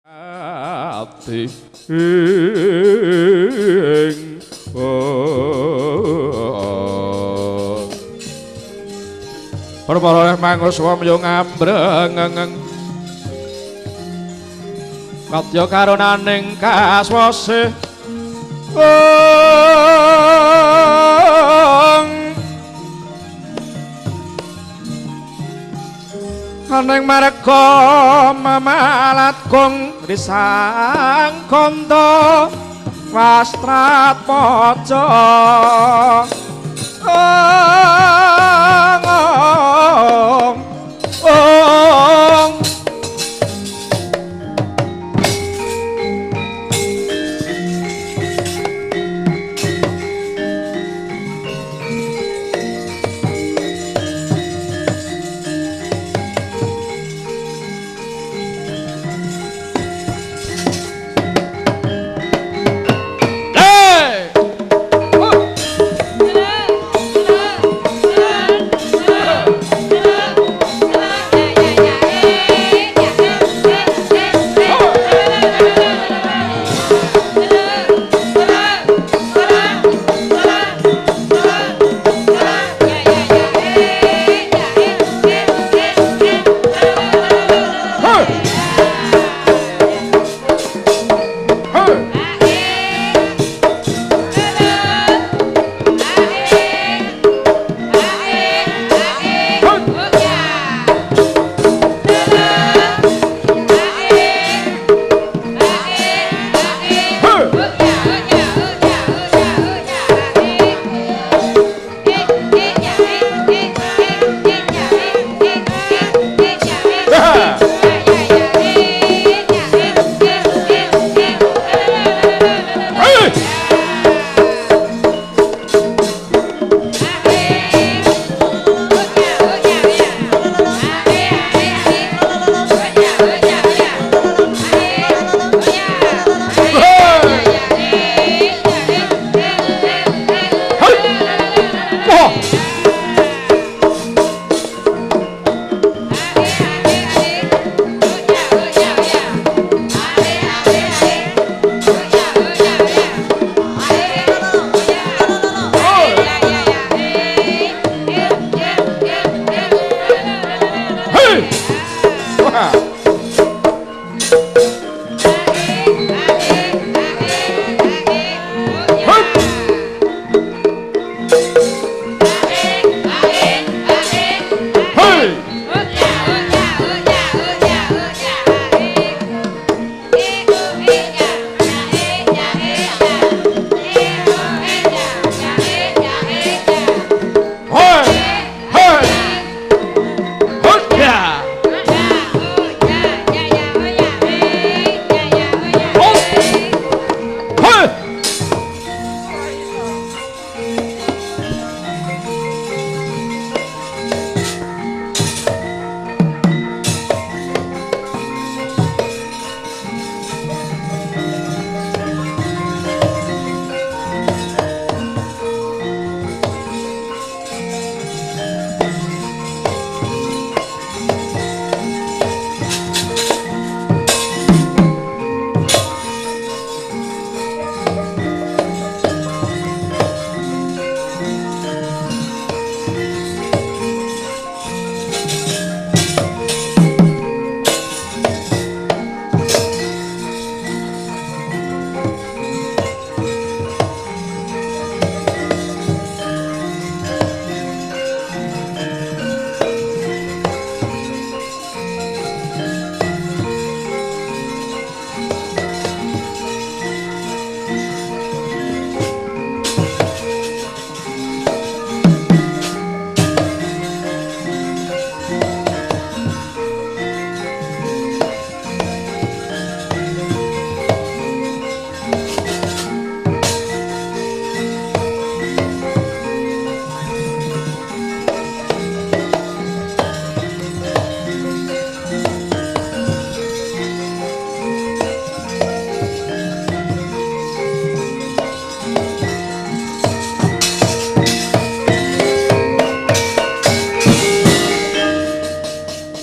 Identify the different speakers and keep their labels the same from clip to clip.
Speaker 1: ati ing perpara mangus wamya ngambreng kadya karonaning kaswase aneng marga mamalat kong risang kondo wastrat poco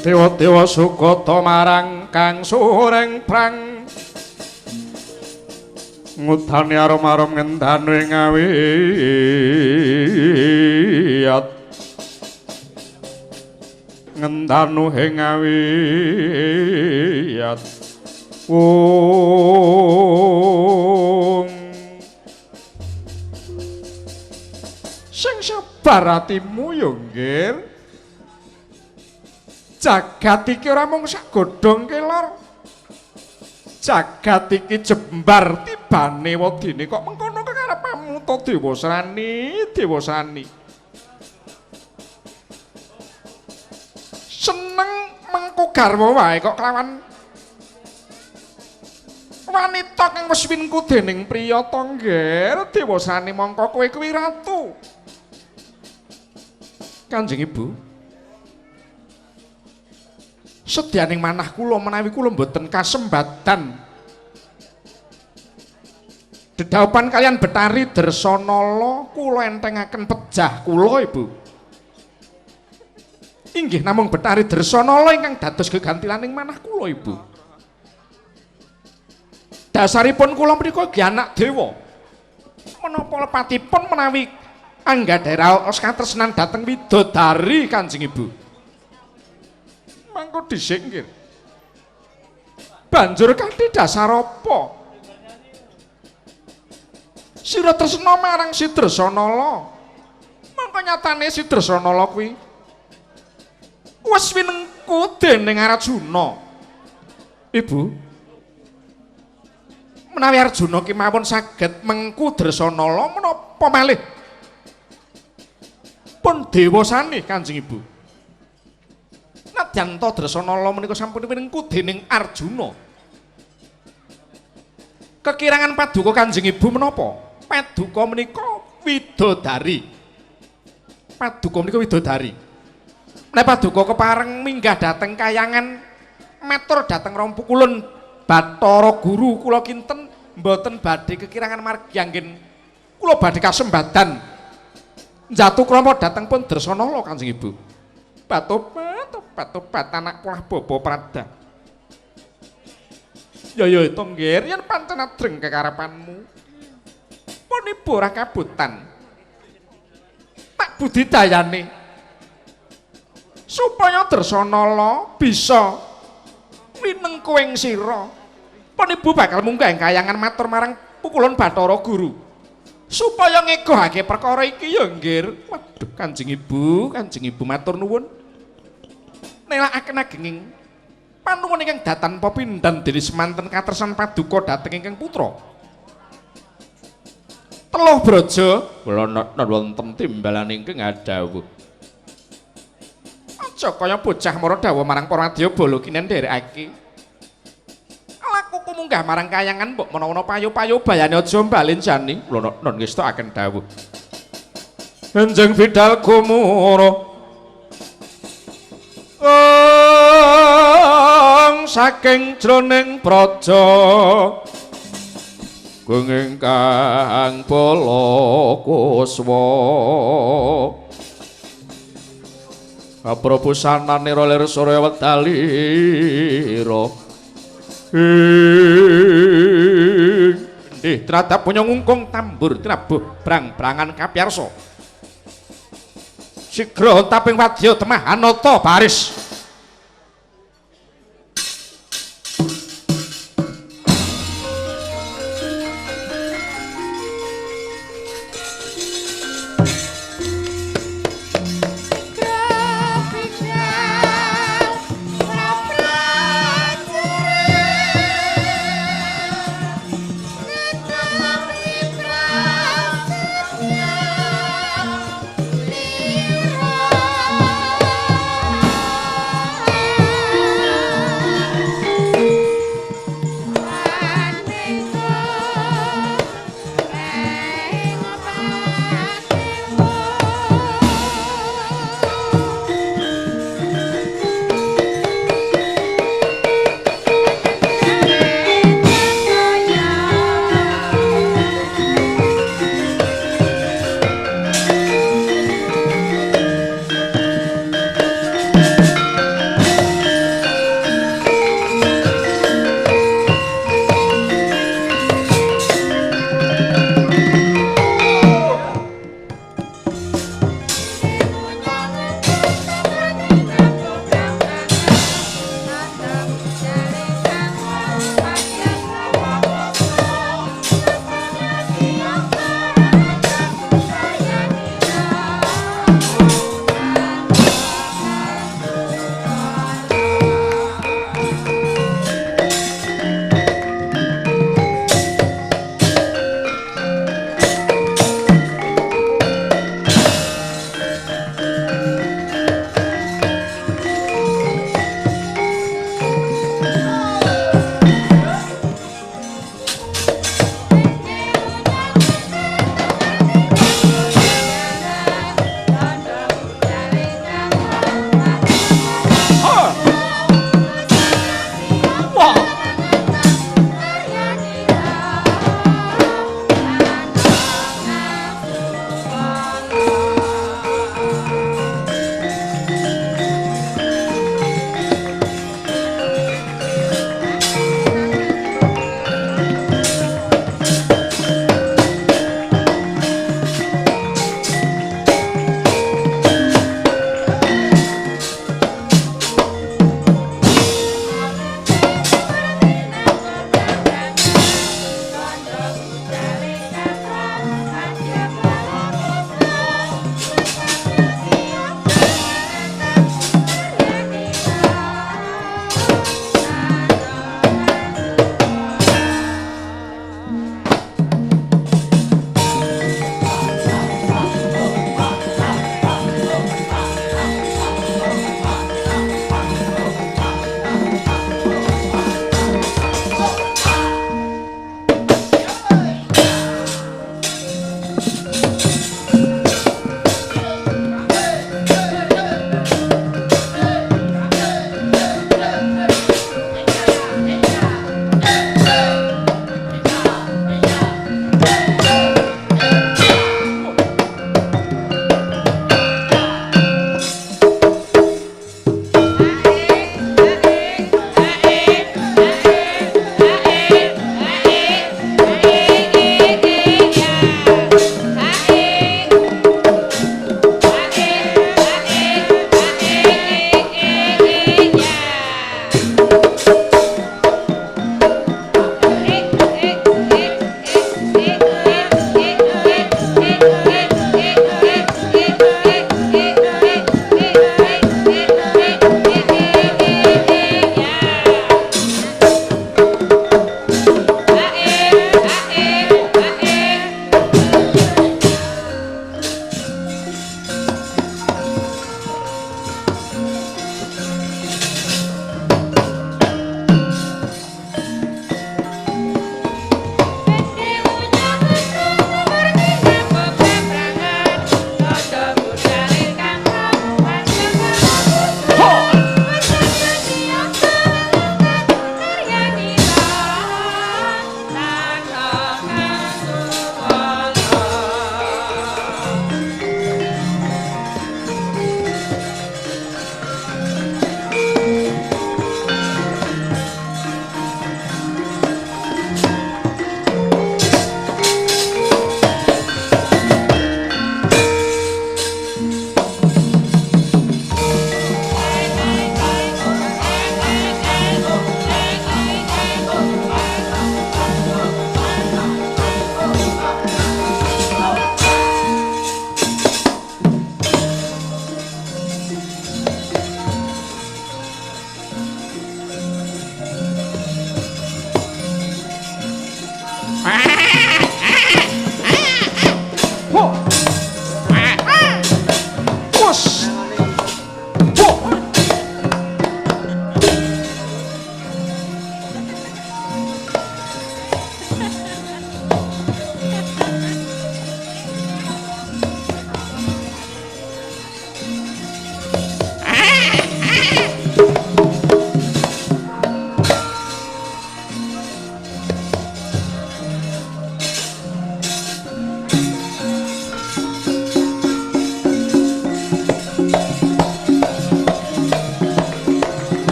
Speaker 1: Dewa-dewa Sukata marang kang sureng prang ngutani arom-arom ngendhanu ing awiyat ngendhanu ing awiyat sing sabar atimu yo nggir jagat iki ora mung sak godhong kelor jagat iki jembar tibane wedine kok mengkono kekarepmu to Dewa Srani seneng mengko garwa wae kok kelawan wanita kang wis winku dening priya to nggir Dewa Srani mongko kowe kuwi ratu Kanjeng Ibu sedyaning manah kula menawi kula mboten kasembatan dedaupan kalian Betari Dersanala kula entengaken pejah kula Ibu inggih namung Betari Dersanala ingkang dados gegantilaning manah kula Ibu dasaripun kula menika nggih anak dewa menapa lepatipun menawi anggadhaira katresnan dhateng widodari Kanjeng Ibu mangko dhisik nggih banjur kanthi dasar apa sira tresna marang si Dersanala mangko nyatane si Dersanala kuwi wis winengku dening Arjuna Ibu menawi Arjuna ki mawon saged mengku Dersanala menapa malih pun Dewa Sani Kanjeng Ibu nadyan to Dersanala menika sampun winengku dening Arjuna kekirangan paduka Kanjeng Ibu menapa paduka menika widodari nek paduka kepareng minggah dhateng kayangan matur dhateng Rompu Kulon Bathara Guru kula kinten mboten badhe kekirangan margi anggen kula badhe kasembadan njatuh krama dhateng pun Dersanala Kanjeng Ibu Tobat anak polah bobo prada ya itu nggir yen pancen adreng kekarepanmu pun ibu ora kabutan tak budidayane supaya Dersanala bisa minengku ing sira pun ibu bakal munggah ing kayangan matur marang Pukulon Bathara Guru supaya ngegohake perkara iki ya nggir waduh Kanjeng Ibu matur nuwun nelakaken agenging panuwun ingkang datan pepindhan dening semanten katresan paduka dhateng ingkang putra Teluh Braja kula wonten timbalan ingkang adhawuh aja kaya bocah mara dawuh marang para wadya bala kinen nderekake lakuku munggah marang kayangan mbok menawa payu-payu bayane aja mbalin jani kula non ngestokaken dawuh Kanjeng Bidal Gumura saking jroning praja kang ingkang Balakuswa kaprobusanane lir Surya Wedalira nggih tradap punya ngungkung tambur tinabuh brang-brangan kapyarsa sigra taping wadya temah anata baris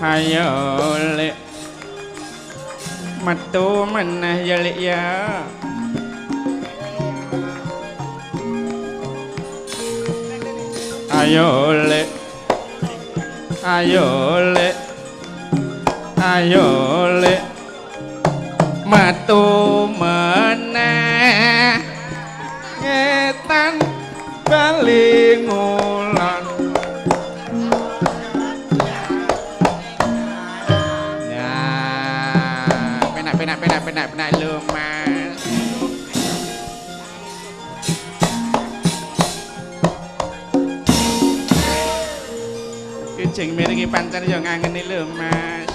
Speaker 1: Ayo lek metu meneh ya lek ya. Ayo lek, ayo lek, ayo lek metu meneh ngetan bali ngulon. Penak lu mas. Kucing miringi pancen yo ngangeni lho mas.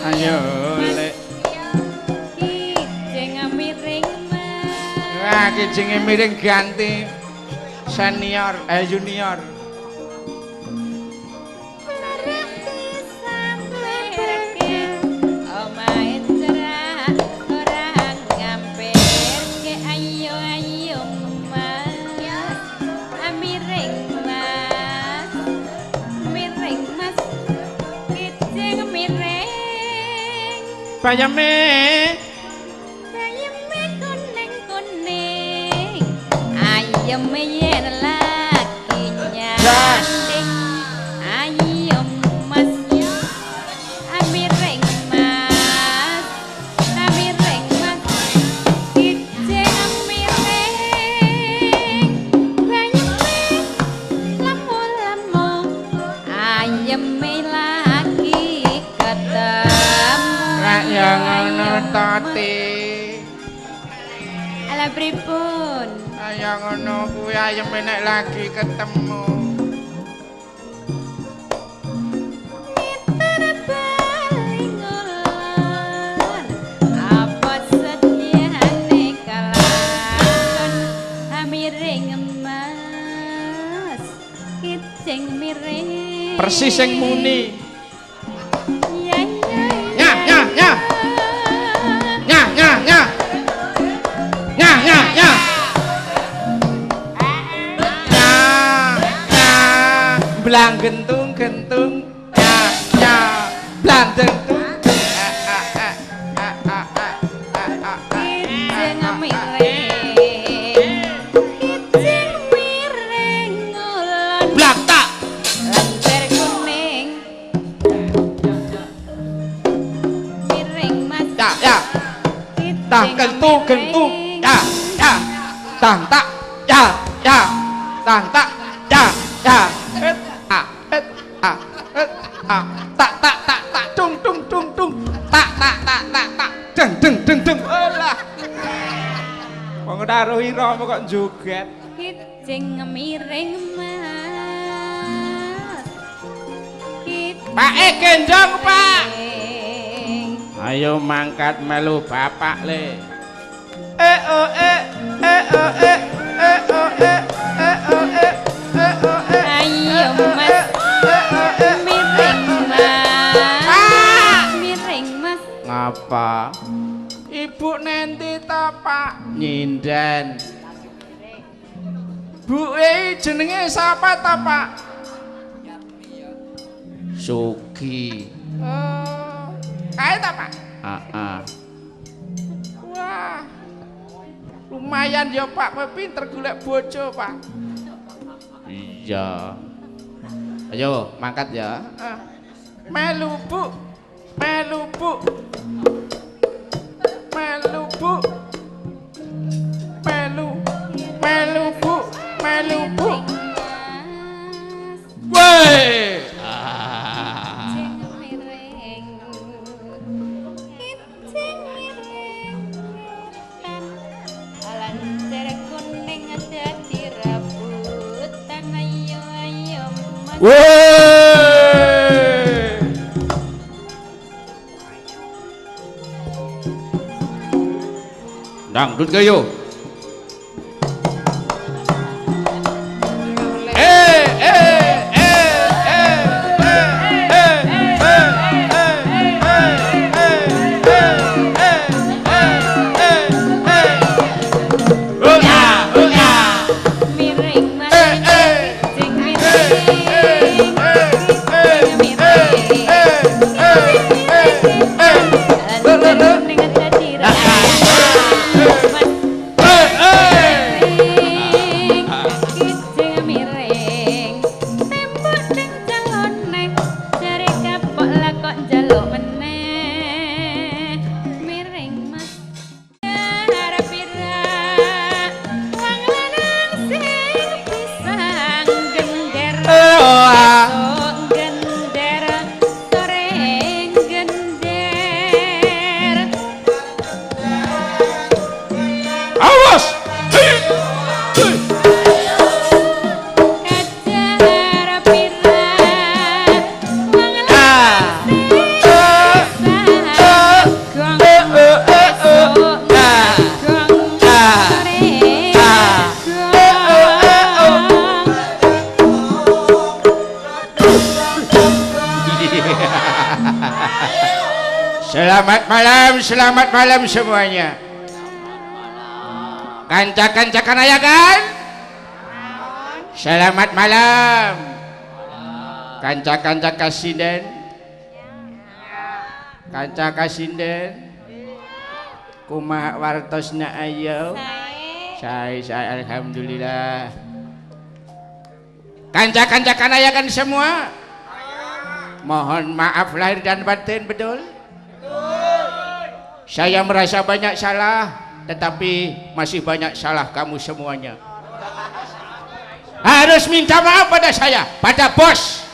Speaker 1: Ayo lek kijing miring mas. Wah kijing miring ganti senior, junior. Bayame kuning-kuning ayame yen lakinya cantik ayam mas amireng mas kijing amireng bayame lamu-lamu ayame laki ketemu yang ngono tati. Ala pripun? Yang ngono kuwi ayem nek lagi ketemu. Mitar bali ngulon. Apa sediane kalakon miring emas. Kijing miring. Persis sing muni. Blang gentung ya blang gentung kijing miring ngulon blang tak lemper kuning miring mas ya tang gentung ya tang tak ya tang tak ya tak tung tak deng alah wong karo irama kok joget kijing miring mas Pak genjong Pak ayo mangkat melu bapak le ayo mas miring mas ngapa ibu nanti ta Pak nyinden bu jenenge siapa ta Pak Sugi kae ta Pak wah lumayan ya Pak kowe pinter golek bojo Pak iya ayo mangkat ya melu Bu melu bu, melu bu, melu, melu bu, melu bu. Woi. Woi. Dangdut kayo. Selamat malam semuanya. Kanca-kanca kanaya kan? Selamat malam. Kanca-kanca kasinden. Kanca kasinden. Kumaha wartosna ayo? Saya alhamdulillah. Kanca-kanca kanaya kan semua? Mohon maaf lahir dan batin, betul? Saya merasa banyak salah, tetapi masih banyak salah kamu semuanya. Harus minta maaf pada saya, pada bos.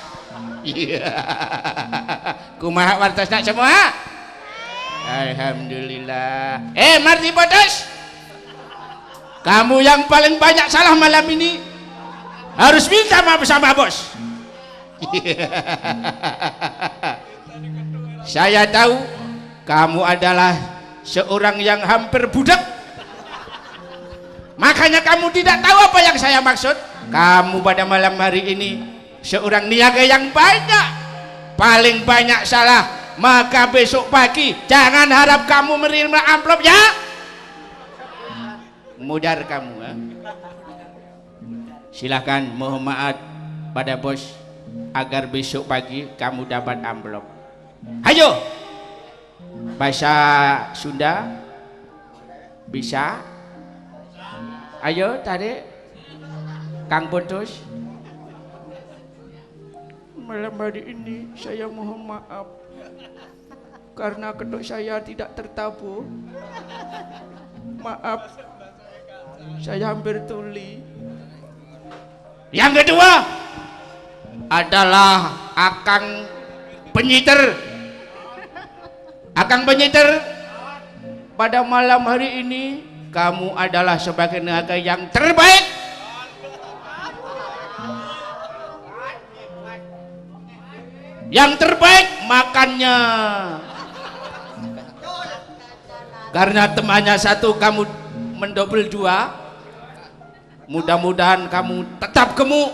Speaker 1: Kumaha wartosna semua? Alhamdulillah. Marti bodos, kamu yang paling banyak salah malam ini harus minta maaf sama bos. Saya tahu kamu adalah seorang yang hampir budak, makanya kamu tidak tahu apa yang saya maksud. Kamu pada malam hari ini seorang niaga yang banyak, paling banyak salah, maka besok pagi jangan harap kamu menerima amplop ya. Mudar kamu ha? Silahkan mohon maaf pada bos agar besok pagi kamu dapat amplop. Ayo, bahasa Sunda bisa? Ayo tadi Kang Bodos. Malam hari ini saya mohon maaf karena kedok saya tidak tertabur. Maaf, saya hampir tuli. Yang kedua adalah Akang Penyiter. Akang Penyiter, pada malam hari ini kamu adalah sebagai niaga yang terbaik. Yang terbaik makannya. Karena temannya satu kamu mendobel dua. Mudah-mudahan kamu tetap gemuk.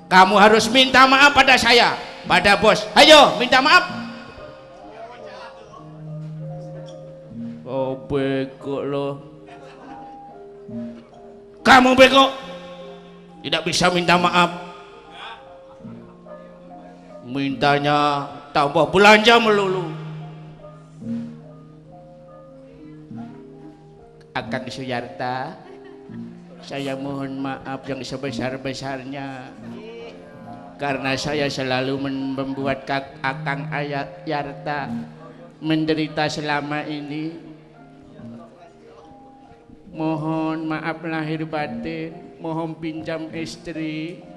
Speaker 1: Kamu harus minta maaf pada saya, pada bos. Ayo minta maaf. Oh bego lo, kamu bego, tidak bisa minta maaf. Mintanya tambah belanja melulu. Akang Suyarta, saya mohon maaf yang sebesar-besarnya
Speaker 2: karena saya selalu membuat Akang Yarta menderita selama ini. Mohon maaf lahir batin, mohon pinjam istri.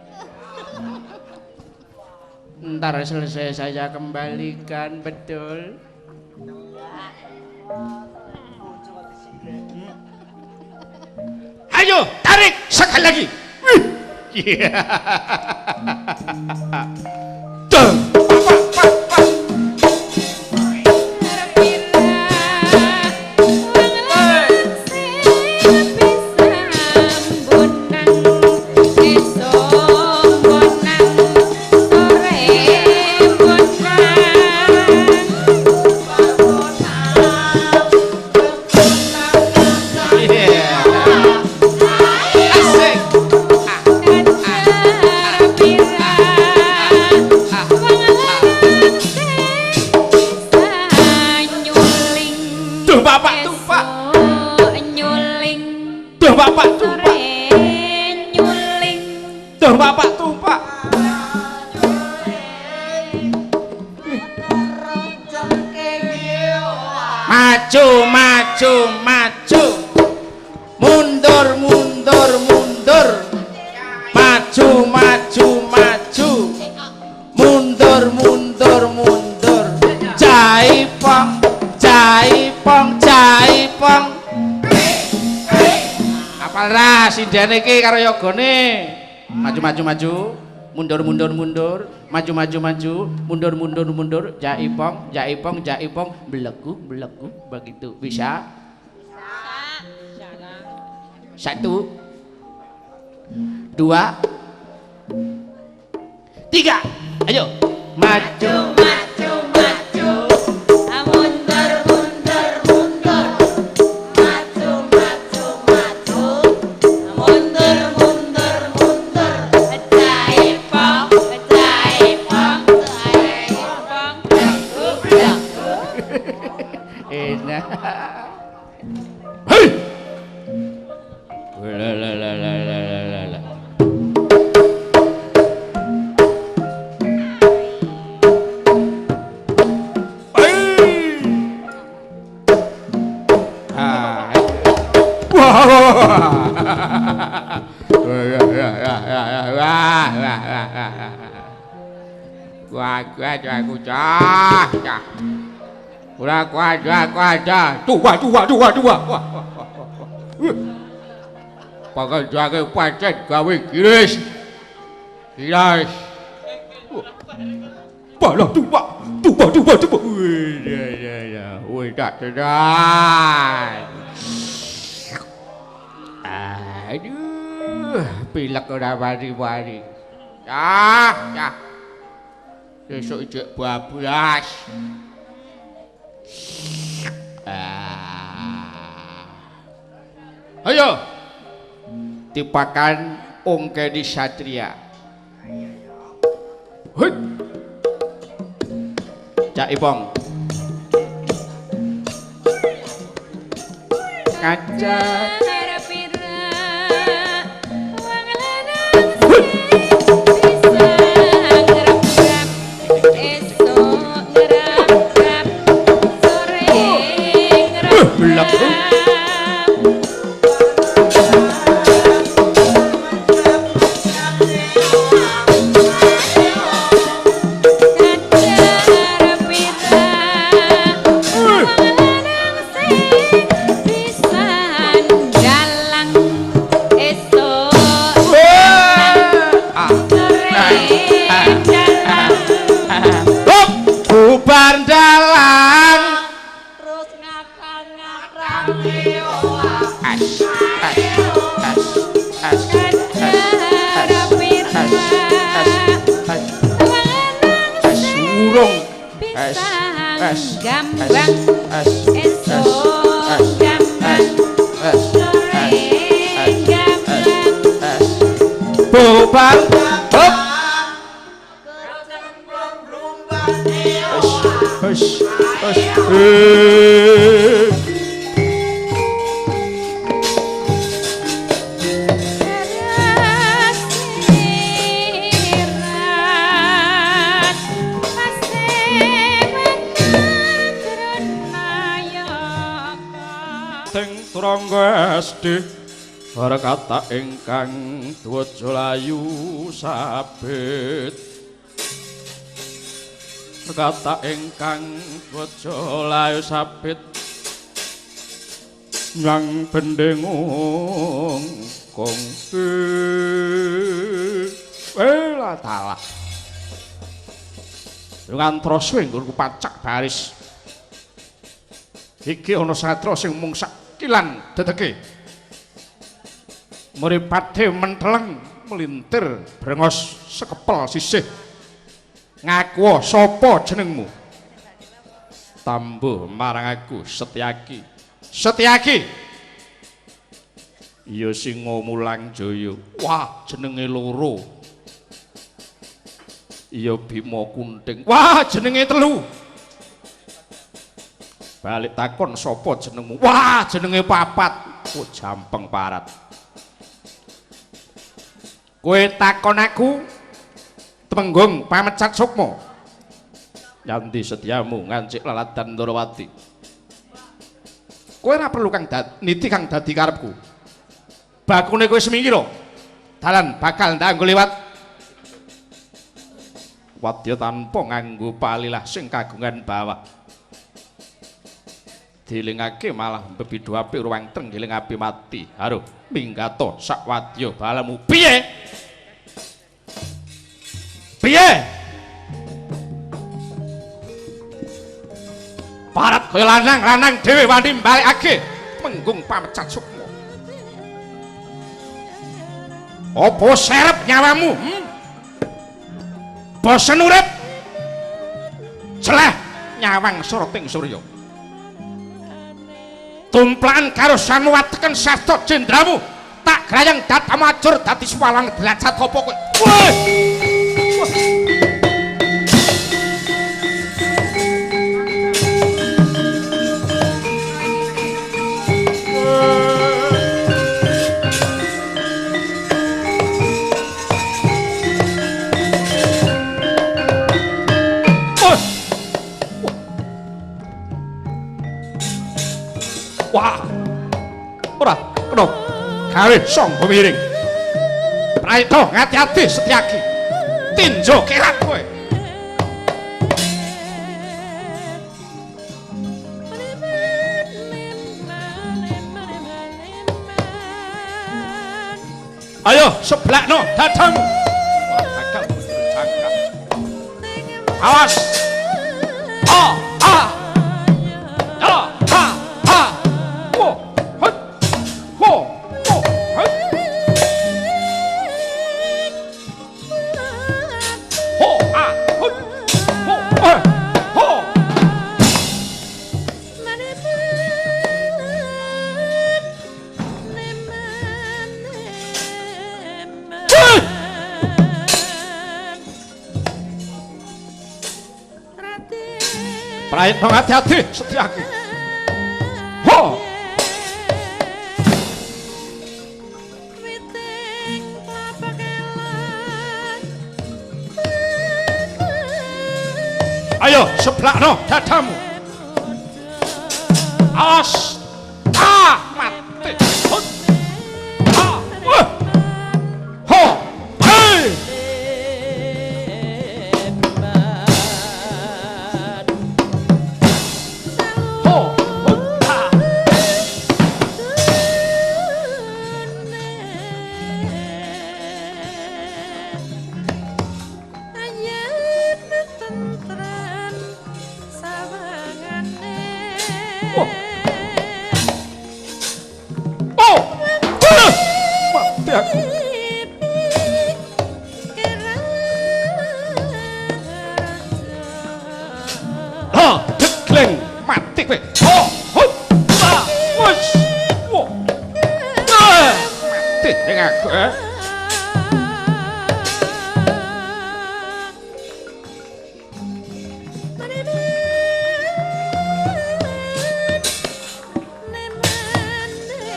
Speaker 2: Ntar selesai saya kembalikan, betul?
Speaker 1: Ayo, tarik sekali lagi. Iya. Maju, mundur, mundur, mundur, maju, maju, maju, mundur, mundur, mundur, jaipong, jaipong, jaipong. Apal ra sindene iki karo yogane. Maju, maju, maju, mundur, mundur, mundur, maju, maju, maju, mundur, mundur, mundur, jaipong, jaipong, jaipong, belegu, belegu, begitu. Bisa? Satu, dua, tiga, ayo maju, maju, maju, mundur, mundur, mundur, maju, maju, maju, mundur, mundur, mundur, jaipong, jaipong, jaipong, enak. Hei. La la la la la la la. Pakai jaga pacet gawe giris, giras. Balah tupak, tupak, tupak, tupak. Wih, tak sedap. Aduh, pilek udah bari-bari. Ya. Besok cek bablas. Ayo. Tipakan Ongkedi Satria. Hei. Cak Ipong. Kaca. Rangga SD kata ingkang dwaja layu sabit kata ingkang dwaja layu sabit nyang bendengung kong lah talah ngantara swing nggo pacak baris iki ana satra sing mung sakilan dedeke mripate menteleng melintir brengos sekepel sisih ngaku sapa jenengmu tambuh marang aku Setyaki Setyaki iya Singa Mulang Jaya wah jenenge loro iya Bima Kunting wah jenenge telu balik takon sapa jenengmu wah jenenge papat kok jampeng parat kowe takon aku Temenggung Pamecat Sukma Yanti Setyamu ngancik laladan Ndorowati kowe ora perlu kang niti kang dadi karepku bakune kowe semingkira dalan bakal ndanggo liwat wadya tanpa nganggo palilah sing kagungan bawah dilingake malah bebidu apik ruwang trenggiling api mati haruh minggato sak wadya balamu piye piye parat kaya lanang dhewe wani mbalekake Temenggung Pamecat Sukma apa serep nyawamu bosen urip celeh nyawang soroting surya tumplakan karo sanuwateken sasta jendramu tak grayang datamu ajur dadi swalang dlacet apa kowe wah ora kena gawe sangga miring praita ngati-ati Setyaki tinjo kerak kowe ayo seblakno dadamu bakal cangkap awas praitno hati-hati Setyaki ho ayo seblakno dadamu awas mati ho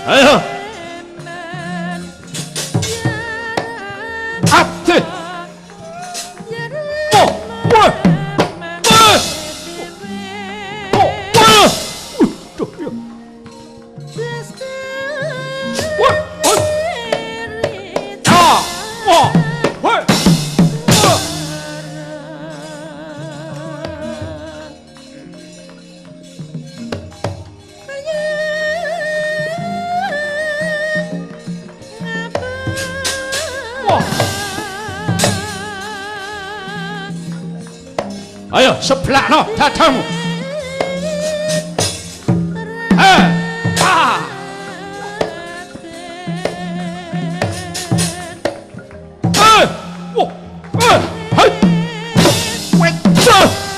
Speaker 1: ayo hati Blakno dadamu.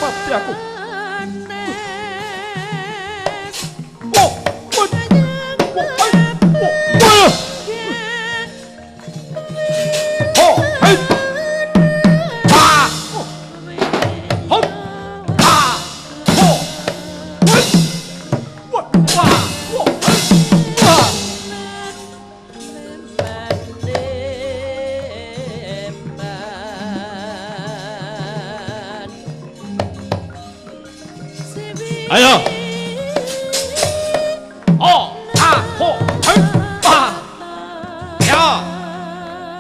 Speaker 1: Mati aku. Ayo. Oh, ah, ho, hai, ah. Ya.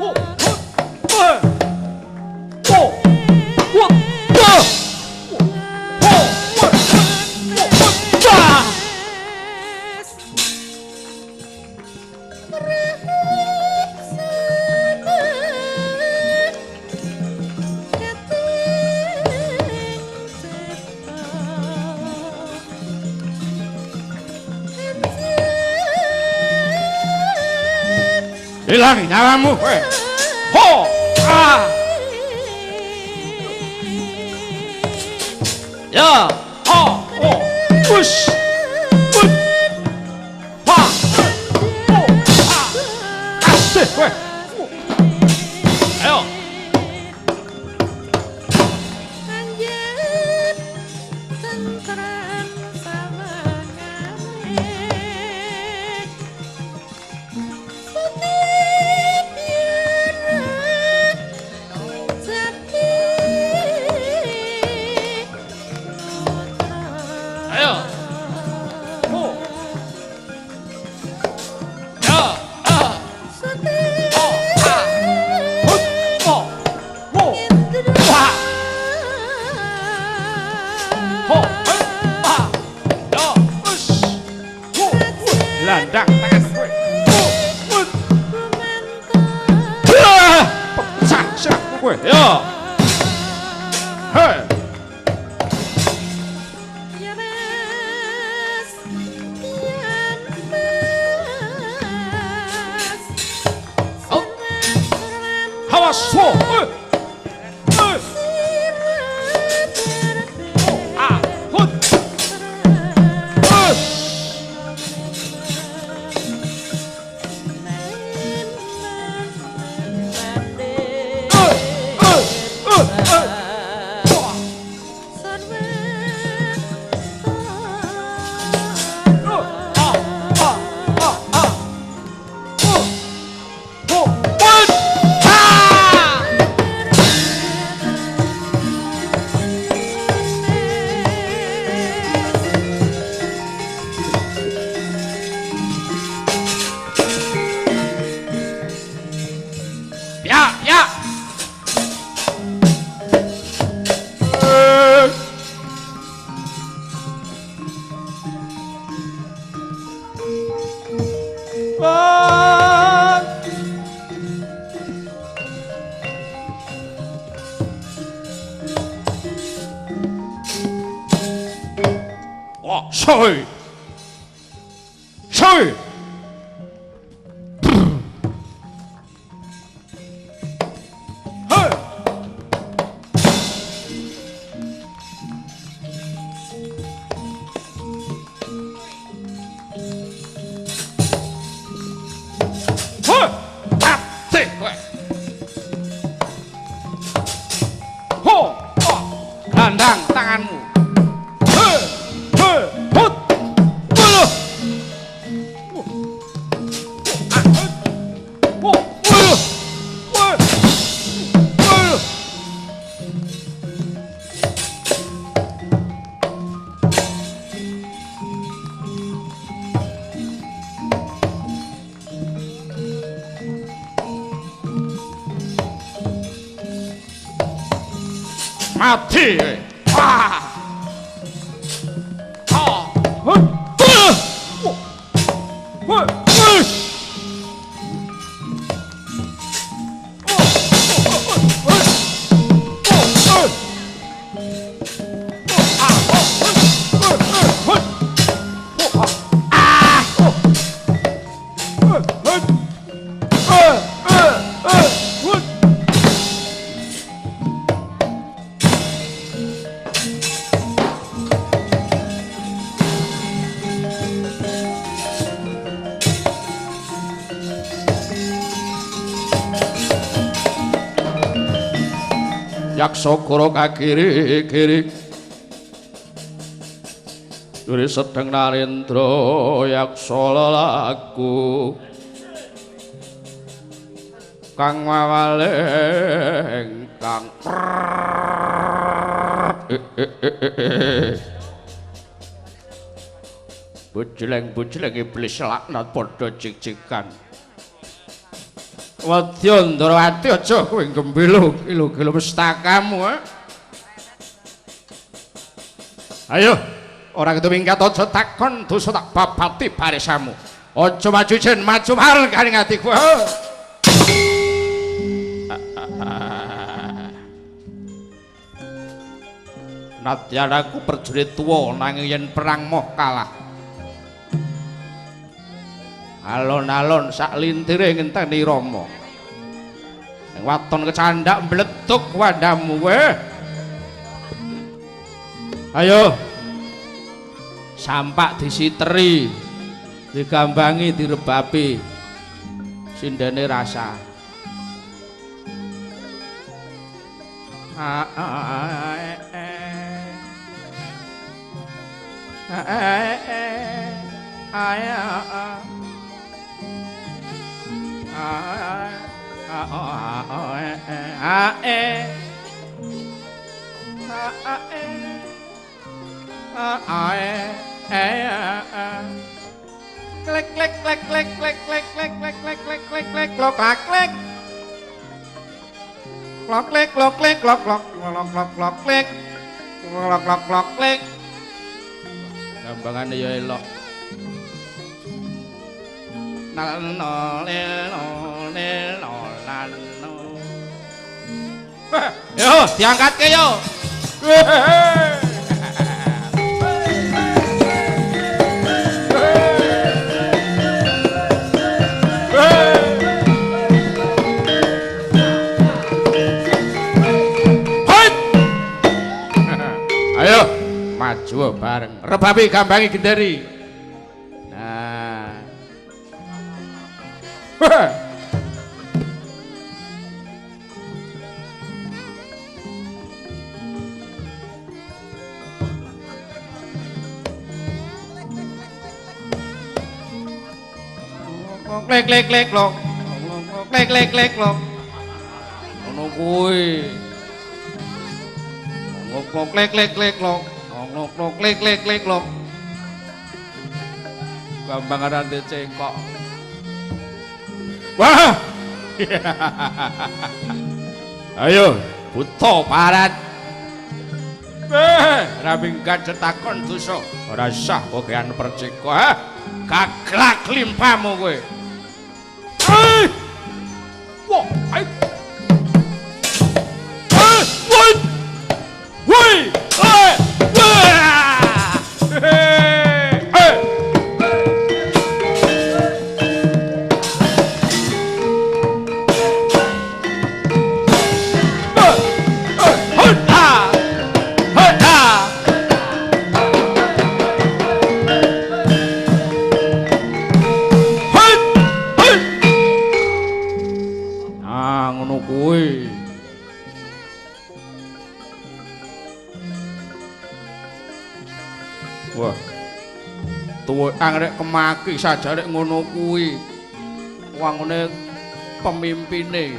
Speaker 1: Ho, ho, ho. Ho, ho, ho. Ho, ho, ho. Hilang nyawamu, weh. Ho, ah. Ya, ho, ho, push, push, ha, ho, ha, asik, weh. Ayo. Landang tangan gue. Pecah siap gue. Yo. Hei. Oh. Hawas so. Sorry. Sorry. Landang tanganmu. Mati. Ah. Ah. yaksa goro kagiri-giri Duri sedeng narendra yaksa lelaku kang mawaleng kang bujleng-bujleng iblis laknat padha cik-cikan Wadya Ndrawati aja kowe gembelo kilo-kilo mestakamu Ayo ora ketu mingkat aja takon dosa tak babati barisamu aja maju jen maju marang kaning atiku Nadyan aku prajurit tuwa nanging yen perang moh kalah alon-alon sak lintire ngenteni Rama ning waton kecandak mbletuk wandamu kowe ayo sampak disiteri digambangi direbapi sindene rasa klek klek klek klek klek klek klek klek klek klek klek klek klok klak klek klok klek klok klek klok klok klok klok klok klek klok klok klok klek gambangane ya elok nalno leno leno lano yo diangkatke yo ayo maju bareng rebabi gambangi gendari nah klek klek klek klok klek klek klek klok ngono kuwi klok klek klek klek klok klok klek klek klek klok gampang arane cengkok wah ayo buta parat ra minggat cetakon dosa ora sah bagian percika gaglak limpamu kowe wah ayo woi wah tuwa angrek kemaki sajarek ngono kuwi wangune pemimpine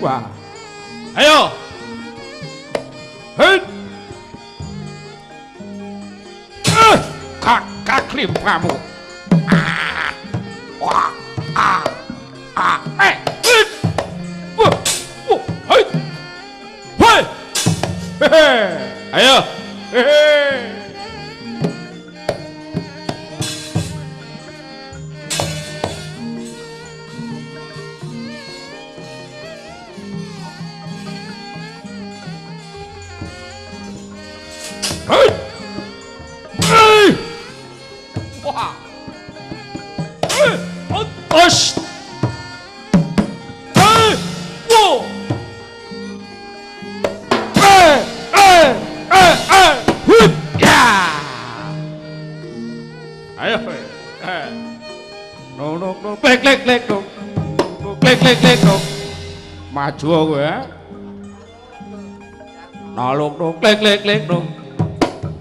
Speaker 1: wah ayo hei kakak limpamu wah hei ayo maju kowe Naluk nuk klik klik klik nuk.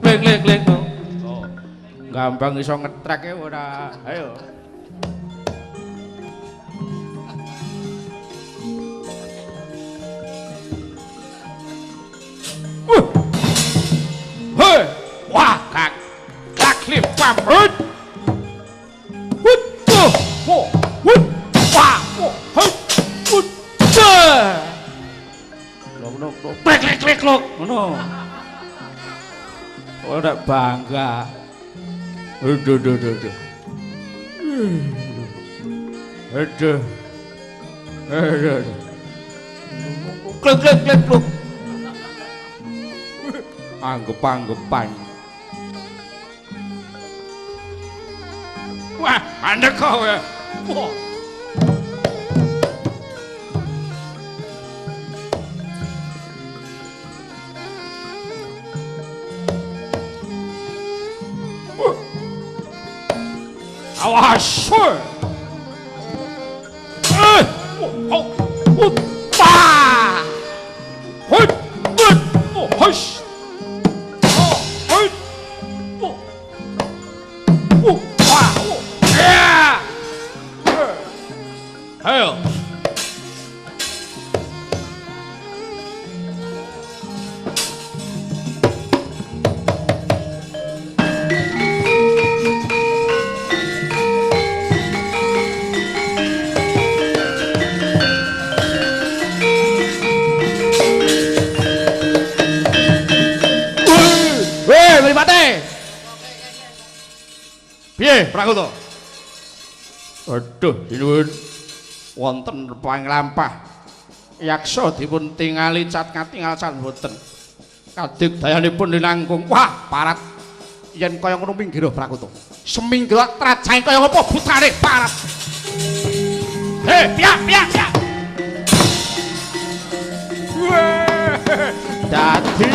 Speaker 1: Klik klik klik nuk. Oh. Gampang iso ngetrek ya ora. Ayo. Hei, wah, kak klip pam. Hut. Hut. Oh, hut. Wah, hut. Hut. Lok. Klek lok. Ngono. Ora bangga. Aduh. Klek lok. Anggep-anggepan. Wah, anda kau ya. Wah. Awas. Ayo. Piye, Prakuta? Aduh, sinuwun wonten panglampah. Yaksa dipun tingali cat katingal cat boten. Kadigdayanipun linangkung. Wah, parat. Yen kaya ngono minggir Prakuta. Seminggu trajahe kaya apa butane parat. Heh, piak. Dadi.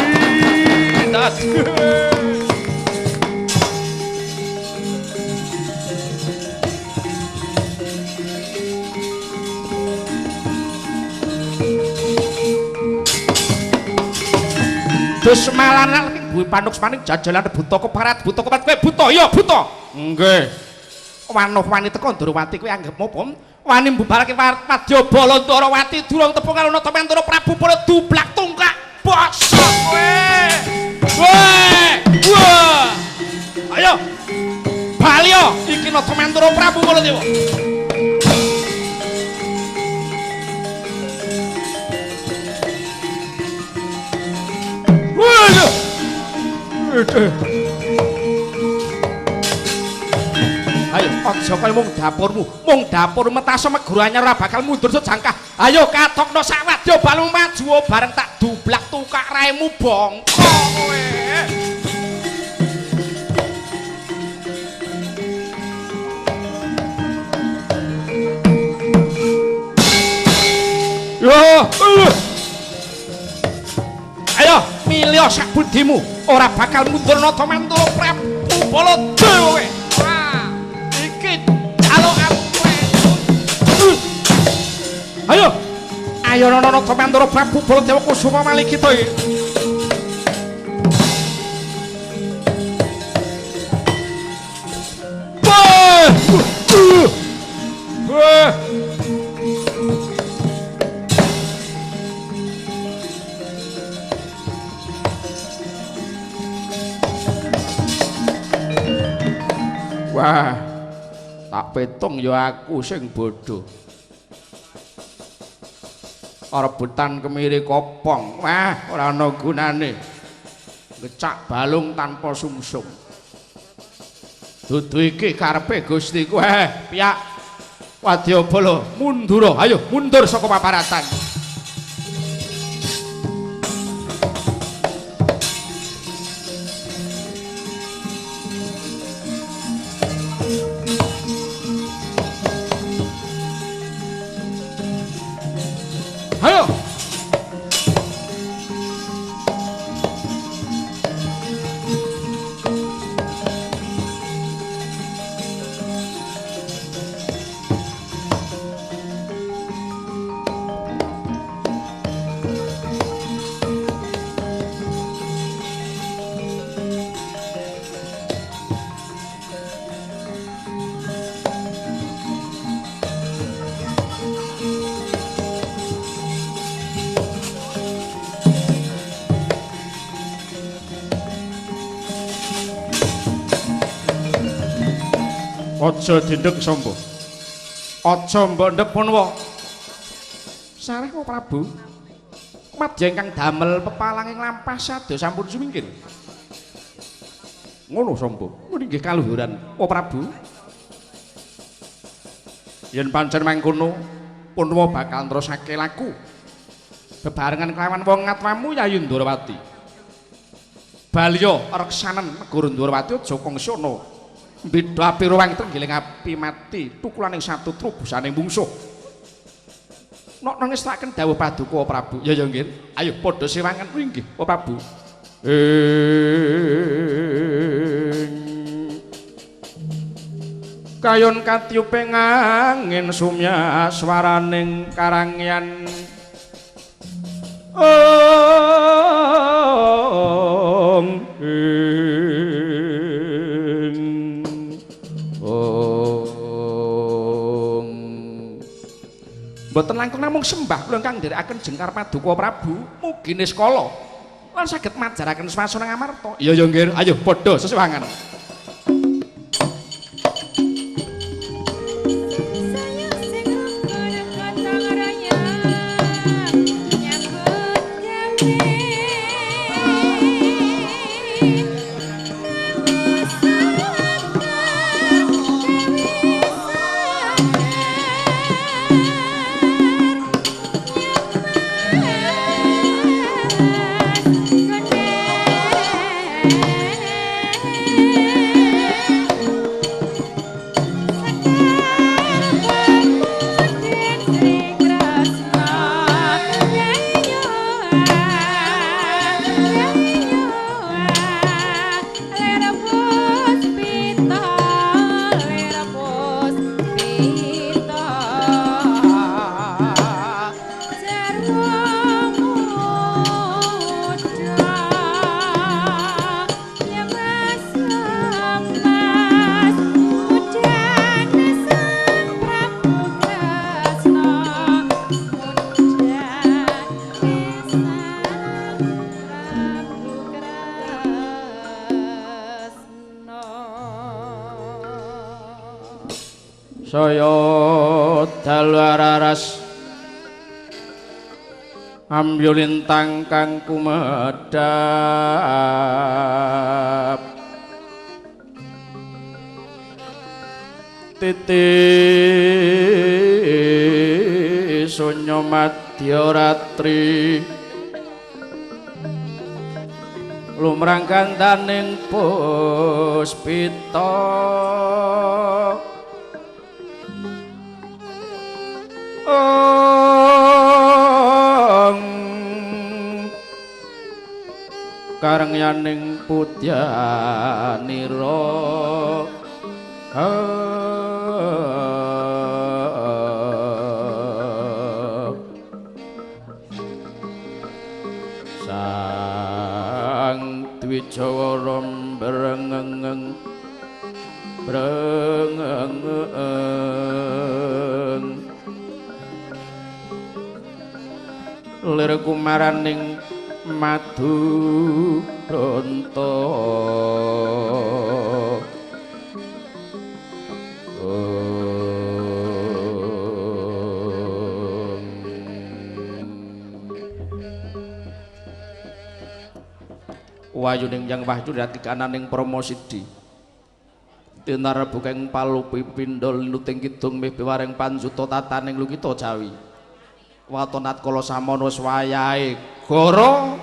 Speaker 1: Dus semalan kuwi Panduk Manik jajalan buta keparat kowe buta ya buta. Nggih. Wanoh-wani teko Ndrawati kuwi anggep mopo? Wani mbubarake Wadyabala Ndrawati durung tepung karo Natapantara Prabu Bala dublak tungkak. Bosok kowe. Wah. Ayo. Bali yo iki Natapantara Prabu Bala Dewa. Ayo, aja kaya mung dapur metaso meguru anyar ora bakal mundur sejangkah. Ayo katokno sak Wadyabala maju bareng tak dublak tukak raimu bongko kowe. Yo, ayo milih sak budimu ora bakal mundur Natapantara Prabu Bala Dewa. Iki calokan kowe. Ayo Natapantara Prabu Bala Dewa kusuma malih kita iki. Wah, tak petung ya aku sing bodoh. Rebutan kemiri kopong, wah ora ana gunane. Ngecak balung tanpa sumsum. Dudu iki karepe Gustiku. Piyak Wadyabala mundur, ayo mundur saka paparatan. Ayo. Aja dindek sapa. Aja mbok ndek punwa. Sareh kok Prabu. Madya ingkang damel pepalanging lampah sadya sampun sumingkir. Ngono sapa? Nggih kaluhuran, O Prabu. Yen pancen mangkono, punwa bakal nerusake laku. Bebarengan kelawan wong ngatwamu Yayu Ndrawati. Balya reksanen negara Ndrawati aja kongsana. Beda api ruwang tenggiling api mati, tukulaning satu trubusaning mungsuh. Nok nangestaken dawuh Paduka Prabu. Ya nggih. Ayo padha sewangan kuwi nggih, O Prabu. Kayon katyuping angin sumya swaraning karangyan. Mboten langkung namung sembah kula ingkang nderekaken jengkar Paduka Prabu mugi niskala lan saged majaraken swasana ngamarta. Iya ya nggih, ayo padha sesawangan. Saya dalararas ambil lintang kang kumedhap titi sunya madya ratri lumrang gandaning puspita karangyaning putyanira sang Dwijawara brengeng lir kumaraning Maduranta wayuning Yang Wahyu ratikaning Pramasidi tinarep kang palupi pindha linuting kidung meh piwaring panjuta tataning lukita Jawi watonat kala samono swayahe goro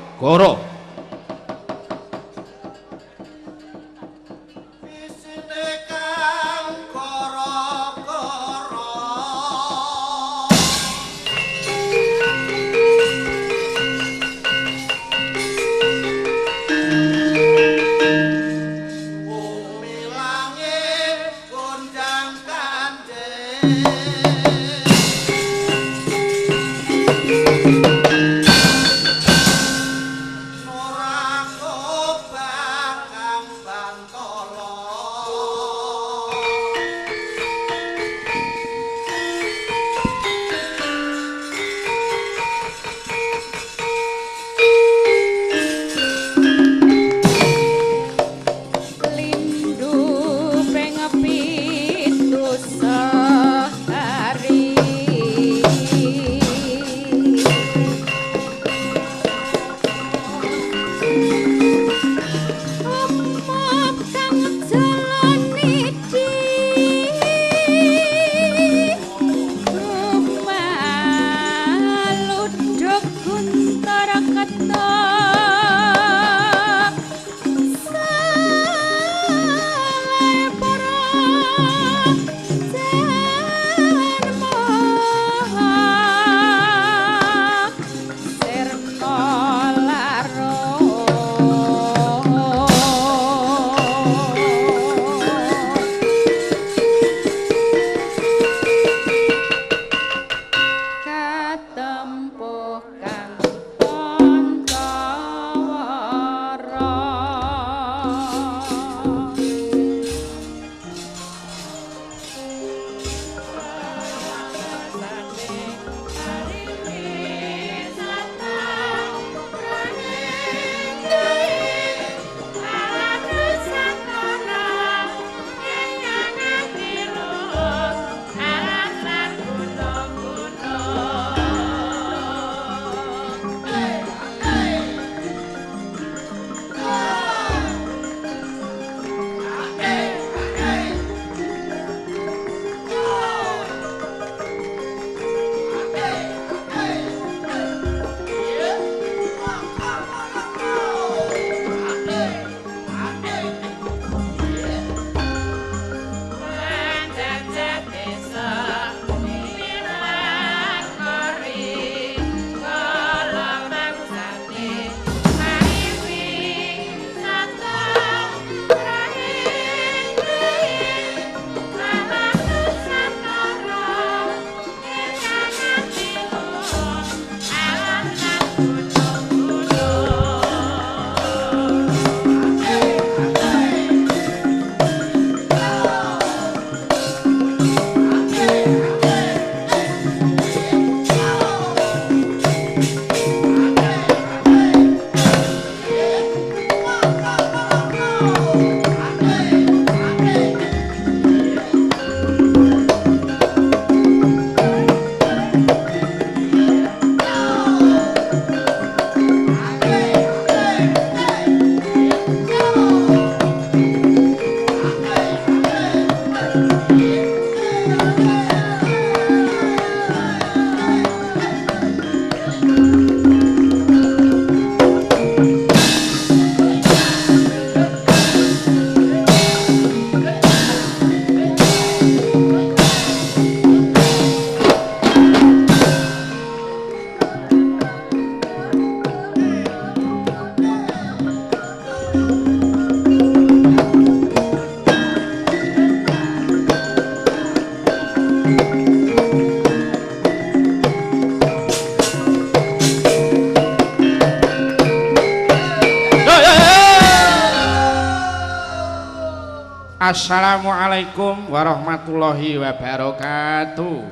Speaker 2: Assalamualaikum warahmatullahi wabarakatuh.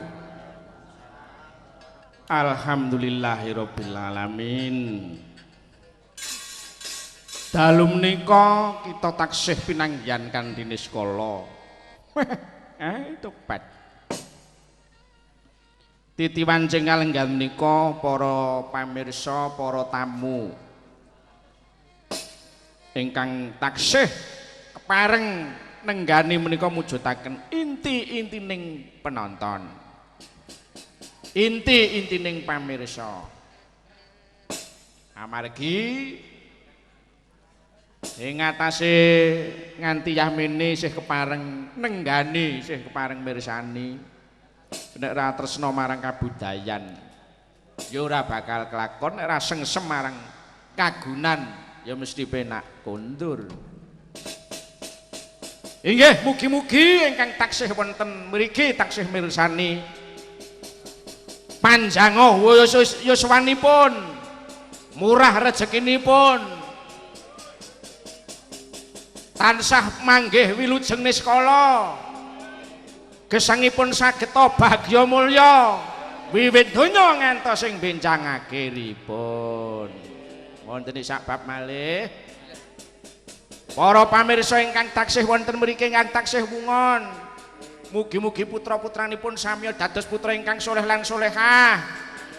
Speaker 2: Alhamdulillahirabbil alamin. Dalu menika kita taksih pinanggihan kanthi niskala. Tobat. Titiwan kalenggan menika para pamirsa, para tamu ingkang taksih kepareng nenggani menika mujudaken inti-intining penonton. Inti-intining pamirsa. Amargi ing atase nganti yamene isih kepareng nenggani, isih kepareng mirsani. Nek ora tresna marang kabudayan, ya ora bakal kelakon. Nek ora sengsem marang kagunan, ya mesti penak kondur. Inggih, mugi-mugi ingkang taksih wonten mriki taksih mirsani panjang yuswanipun, murah rezekinipun, tansah manggih wilujeng niskala, gesangipun saged bahagya mulya wiwit donya ngantos ing benjang akhiripun. Wonten sak bab malih para pamirsa ingkang taksih wonten mriki ingkang taksih wungon, mugi-mugi putra-putranipun samya dados putra ingkang saleh lan salehah,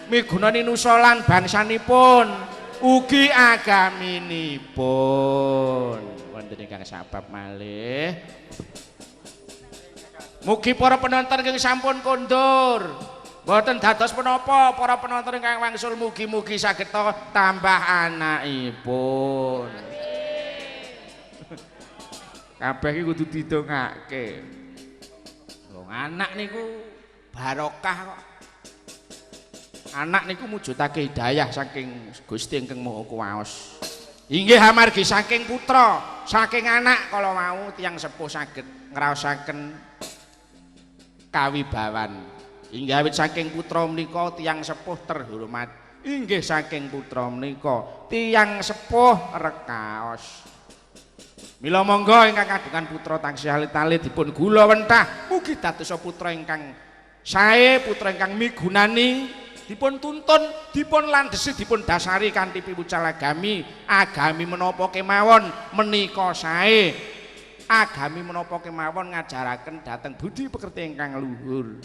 Speaker 2: migunani nusa lan bangsanipun ugi agaminipun. Wonten ingkang sabab malih mugi para penonton ingkang sampun kondur mboten dados menapa, para penonton ingkang wangsul mugi-mugi saged tambah anakipun. Kabeh iki kudu didongake. Wong anak niku barokah kok. Anak niku mujudake hidayah saking Gusti ingkang Maha Kuwaos. Inggih amargi saking putra, saking anak kala mau tiyang sepuh saged ngraosaken kawibawan. Inggih awit saking putra menika tiyang sepuh terhormat. Inggih saking putra menika tiyang sepuh rekaos. Mila monggo ingkang kagungan putra taksih alit-alit dipun gula wentah mugi dados putra ingkang sae, putra ingkang migunani, dipun tuntun, dipun landhesi, dipun dasari kanthi piwucal agami menapa kemawon menika sae. Agami menapa kemawon ngajaraken dhateng budi pekerti ingkang luhur.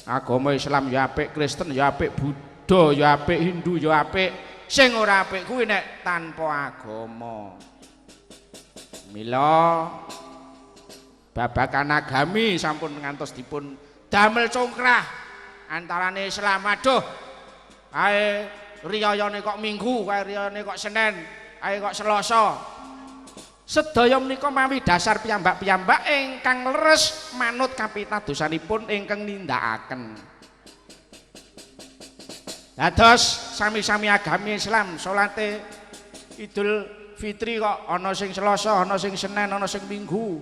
Speaker 2: Agama Islam ya apik, Kristen ya apik, Buddha ya apik, Hindu ya apik. Sing ora apik kuwi nek tanpa agama. Mila babakan agami sampun ngantos dipun damel congkrah antarane Islam. Aduh, ae riyayane kok Minggu, ae riyane kok Senin, ae kok Selasa. Sedaya menika mawi dasar piyambak-piyambak ingkang leres manut kapitadosanipun ingkang nindakaken. Dados sami-sami agami Islam salate Idul Fitri kok ana sing Selasa, ana sing Senin, ana sing Minggu.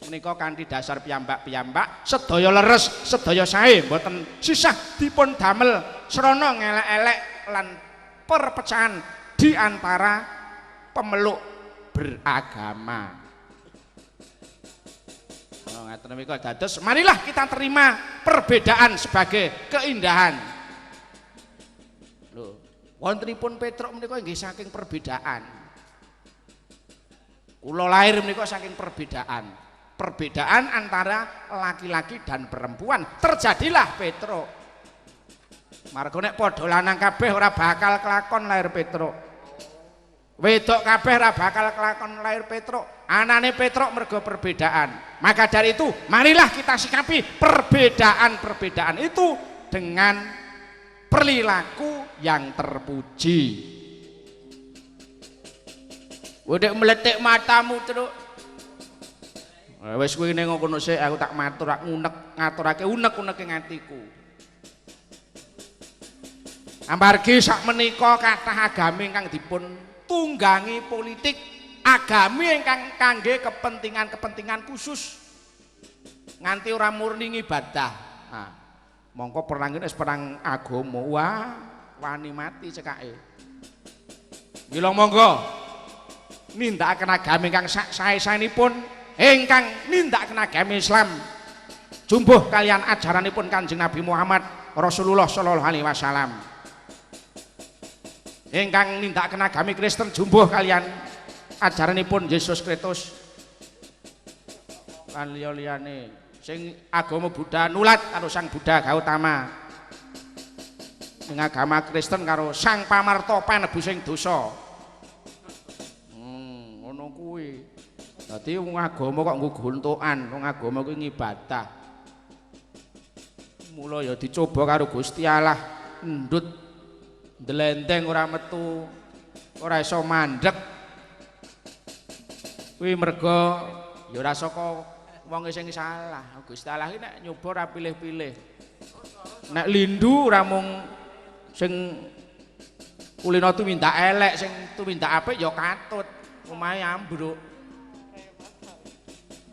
Speaker 2: Menika kanthi dasar piyambak-piyambak sedaya leres, sedaya sae, mboten sisah dipun damel srana ngelek-elek lan perpecahan di antara pemeluk beragama. Ngaten menika dados marilah kita terima perbedaan sebagai keindahan. Wontenipun Petruk menika nggih saking perbedaan. Kula lahir menika saking perbedaan. Perbedaan antara laki-laki dan perempuan. Terjadilah Petruk. Margo nek padha lanang kabeh ora bakal kelakon lahir Petruk. Wedok kabeh ora bakal kelakon lahir Petruk. Anane Petruk mergo perbedaan. Maka dari itu, marilah kita sikapi perbedaan-perbedaan itu dengan perilaku yang terpuji. Wedek meletik matamu terus. Wis kuwi ning ngono sik aku tak matur, tak ngunek ngaturake unek-unek ing atiku. Amargi sak menika kathah agami ingkang dipun tunggangi politik, agami ingkang kangge kepentingan-kepentingan khusus. Nganti ora murni ibadah. Nah, mongko perang ini perang agama, wah wani mati cekake. Mila monggo nindakaken agami ingkang sae-saenipun ingkang nindakaken agami Islam jumbuh kalian ajaranipun Kanjeng Nabi Muhammad Rasulullah sallallahu alaihi wasallam ingkang nindakaken agami Kristen jumbuh kalian ajaranipun Yesus Kristus lan liya-liyane sing agama Buddha nulat karo Sang Buddha Gautama ing agama Kristen karo Sang Pamarta panebusing dosa ngono kuwi dadi wong agama kok nggo guntukan wong agama kuwi ngibadah mula ya dicoba karo Gusti Allah ndut ndelendeng ora metu ora iso mandeg kuwi merga ya ora saka wong sing salah Gusti Allah iki nek nyoba ora pilih-pilih nek lindu ora mung sing kulino tumindak elek sing tumindak apik ya katut omahe ambruk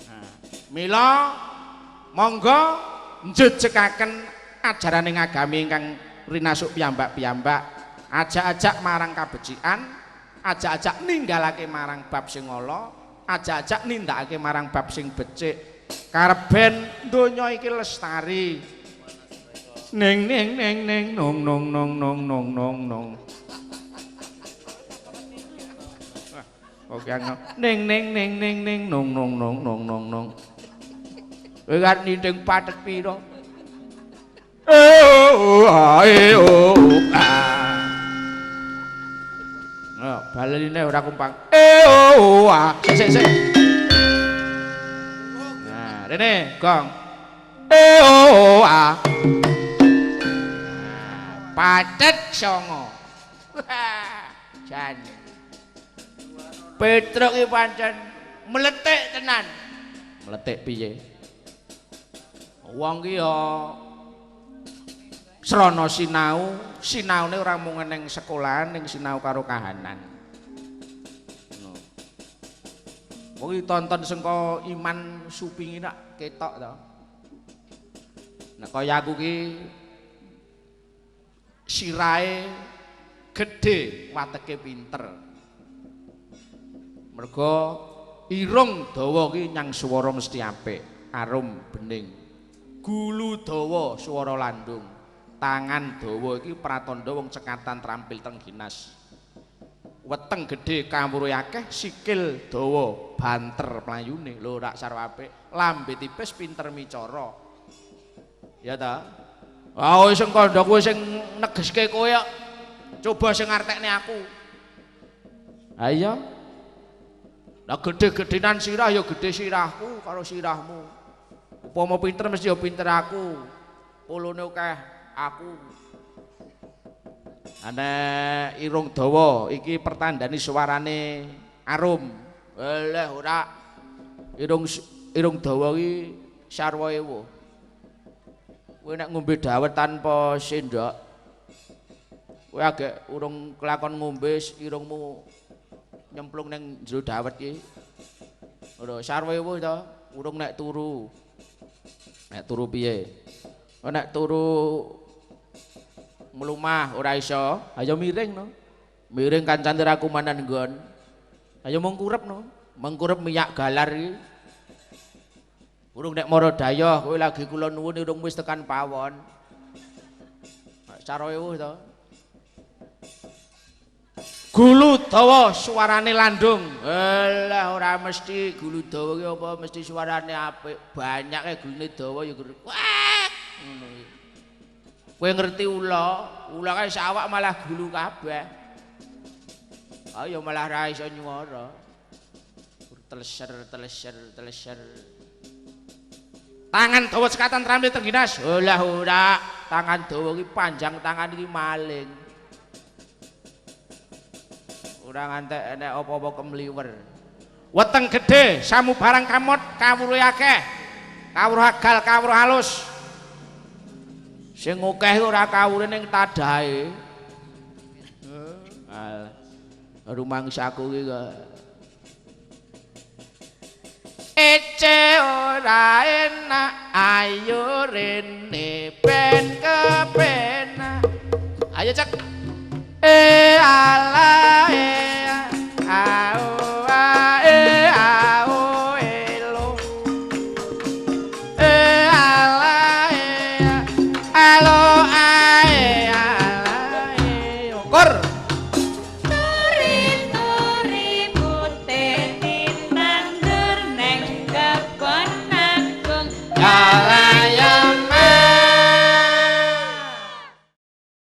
Speaker 2: nah mila monggo njejekaken ajaraning agami ingkang rinasuk piyambak-piyambak ajak-ajak marang kabecikan ajak-ajak ninggalake marang bab sing ala ajak-ajak nindakake marang bab sing becik karben donya iki lestari ning ning ning ning nong nong nong nong nong nong nong oke ning ning ning ning ning nong nong nong nong nong nong kowe kan ninding patet pira baline ora kumpang sik nah rene gong patet songo jan Petruk iki pancen meletik tenan meletik piye wong ki ya srana sinaune ora mung ning sekolahan ning sinau karo kahanan wong iki tonton sengko iman supingi nak ketok to nek kaya aku ki sirahe gedhe wateke pinter mergo irung dawa ki nyang swara mesti apik arum bening gulu dawa swara landung tangan dawa iki pratandha wong cekatan trampil teng ginas weteng gedhe kawruhe akeh sikil dawa banter playune lho rak sarwa apik lambe tipis pinter micara ya ta wis kandha kowe sing negeske kowe coba sing ngartekne aku ha iya lah gede-gedenan sirah ya gede sirahku karo sirahmu upama pinter mesti ya pinter aku polone akeh aku ana irung dawa iki pertandani suarane arum leh ora irung dawa iki sarwa ewu kowe nek ngombe dawet tanpa sendok kowe agek urung kelakon ngombe irungmu nyemplung nang jero dawet iki ora sarwa ewu to urung nek turu piye nek turu mlumah ora iso ayo miring no miring kancane ra kumanan nggon ayo mengkurep no mengkurep minyak galar iki urung nek mara dayoh kowe lagi kula nuwun urung wis tekan pawon cara ewu to gulu dawa suarane landung lah ora mesti gulu dawa ki apa mesti suarane apik banyake gulune dawa ya wah ngono iki kowe ngerti ula kae sawak malah gulu kabeh ayo malah ra iso nyuara teleser tangan dawa sekatan trampil tengginas lah ora tangan dawa ki panjang tangan iki maling ora ngantek enek apa-apa kemliwer weteng gedhe samu barang kamot kawruhe akeh kawruh agal kawruh halus sing akeh ora kawure ning tadahe rumangsaku iki kok ece ora enak ayo rene ben kepenak ayo cek